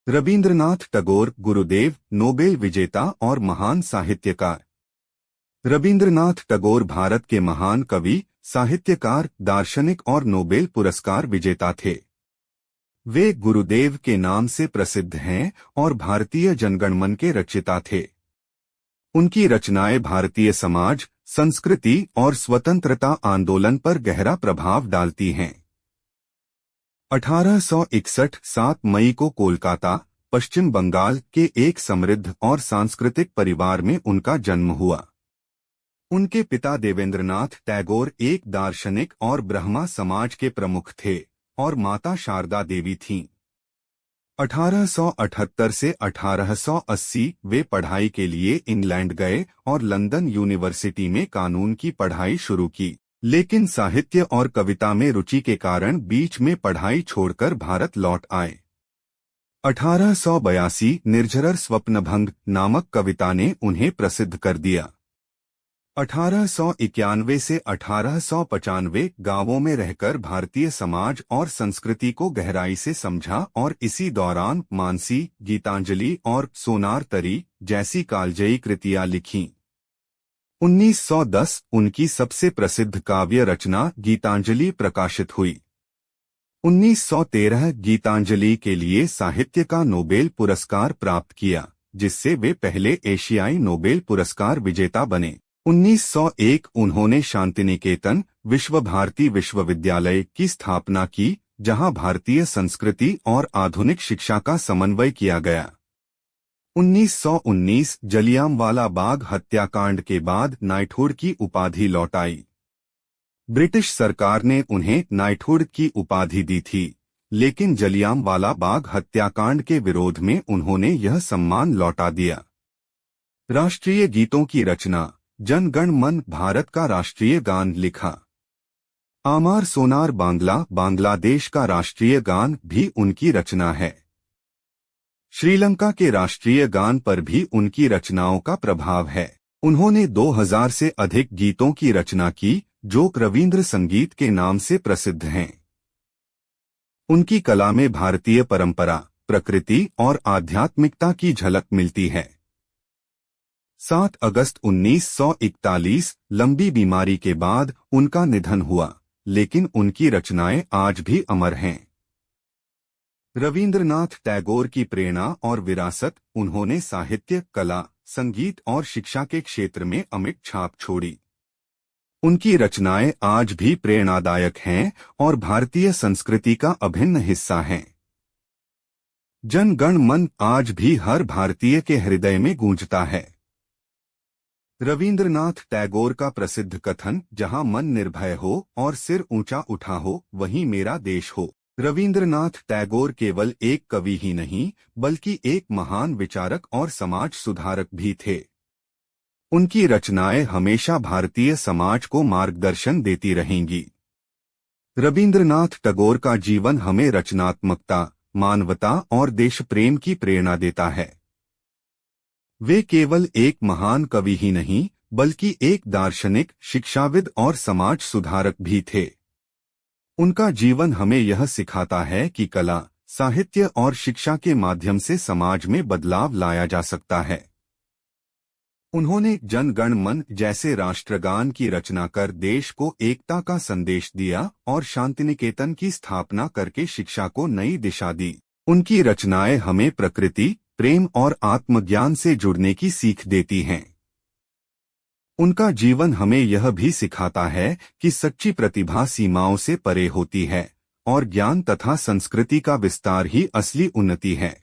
रवींद्रनाथ टैगोर, गुरुदेव, Nobel विजेता और महान साहित्यकार। रवींद्रनाथ टैगोर भारत के महान कवि, साहित्यकार, दार्शनिक और नोबेल पुरस्कार विजेता थे। वे गुरुदेव के नाम से प्रसिद्ध हैं और भारतीय जनगणमन के रचयिता थे। उनकी रचनाएं भारतीय समाज, संस्कृति और स्वतंत्रता आंदोलन पर गहरा प्रभाव डालती हैं। 1861 7 मई को कोलकाता, पश्चिम बंगाल के एक समृद्ध और सांस्कृतिक परिवार में उनका जन्म हुआ। उनके पिता देवेंद्रनाथ टैगोर एक दार्शनिक और ब्रह्मा समाज के प्रमुख थे और माता शारदा देवी थीं। 1878 से 1880 वे पढ़ाई के लिए इंग्लैंड गए और लंदन यूनिवर्सिटी में कानून की पढ़ाई शुरू की, लेकिन साहित्य और कविता में रुचि के कारण बीच में पढ़ाई छोड़कर भारत लौट आए। 1882 निर्झर स्वप्नभंग नामक कविता ने उन्हें प्रसिद्ध कर दिया। 1891 से 1895 गांवों में रहकर भारतीय समाज और संस्कृति को गहराई से समझा और इसी दौरान मानसी, गीतांजलि और सोनार तरी जैसी कालजयी कृतियां लिखीं। 1910 उनकी सबसे प्रसिद्ध काव्य रचना गीतांजलि प्रकाशित हुई। 1913 गीतांजलि के लिए साहित्य का नोबेल पुरस्कार प्राप्त किया, जिससे वे पहले एशियाई नोबेल पुरस्कार विजेता बने। 1901 उन्होंने शांतिनिकेतन विश्व भारती विश्वविद्यालय की स्थापना की, जहां भारतीय संस्कृति और आधुनिक शिक्षा का समन्वय किया गया। 1919 जलियांवाला बाग हत्याकांड के बाद नाइटहुड की उपाधि लौटाई। ब्रिटिश सरकार ने उन्हें नाइटहुड की उपाधि दी थी, लेकिन जलियांवाला बाग हत्याकांड के विरोध में उन्होंने यह सम्मान लौटा दिया। राष्ट्रीय गीतों की रचना। जन गण मन भारत का राष्ट्रीय गान लिखा। आमार सोनार बांग्ला बांग्लादेश का राष्ट्रीय गान भी उनकी रचना है। श्रीलंका के राष्ट्रीय गान पर भी उनकी रचनाओं का प्रभाव है। उन्होंने 2000 से अधिक गीतों की रचना की, जो रवींद्र संगीत के नाम से प्रसिद्ध हैं। उनकी कला में भारतीय परंपरा, प्रकृति और आध्यात्मिकता की झलक मिलती है। 7 अगस्त 1941 लंबी बीमारी के बाद उनका निधन हुआ, लेकिन उनकी रचनाएं आज भी अमर हैं। रवींद्रनाथ टैगोर की प्रेरणा और विरासत। उन्होंने साहित्य, कला, संगीत और शिक्षा के क्षेत्र में अमिट छाप छोड़ी। उनकी रचनाएं आज भी प्रेरणादायक हैं और भारतीय संस्कृति का अभिन्न हिस्सा हैं। जन गण मन आज भी हर भारतीय के हृदय में गूंजता है। रवींद्रनाथ टैगोर का प्रसिद्ध कथन, जहां मन निर्भय हो और सिर ऊंचा उठा हो, वहीं मेरा देश हो। रवींद्रनाथ टैगोर केवल एक कवि ही नहीं, बल्कि एक महान विचारक और समाज सुधारक भी थे। उनकी रचनाएं हमेशा भारतीय समाज को मार्गदर्शन देती रहेंगी। रवींद्रनाथ टैगोर का जीवन हमें रचनात्मकता, मानवता और देश प्रेम की प्रेरणा देता है। वे केवल एक महान कवि ही नहीं, बल्कि एक दार्शनिक, शिक्षाविद और समाज सुधारक भी थे। उनका जीवन हमें यह सिखाता है कि कला, साहित्य और शिक्षा के माध्यम से समाज में बदलाव लाया जा सकता है। उन्होंने जन गण मन जैसे राष्ट्रगान की रचना कर देश को एकता का संदेश दिया और शांतिनिकेतन की स्थापना करके शिक्षा को नई दिशा दी। उनकी रचनाएं हमें प्रकृति, प्रेम और आत्मज्ञान से जुड़ने की सीख देती हैं। उनका जीवन हमें यह भी सिखाता है कि सच्ची प्रतिभा सीमाओं से परे होती है और ज्ञान तथा संस्कृति का विस्तार ही असली उन्नति है।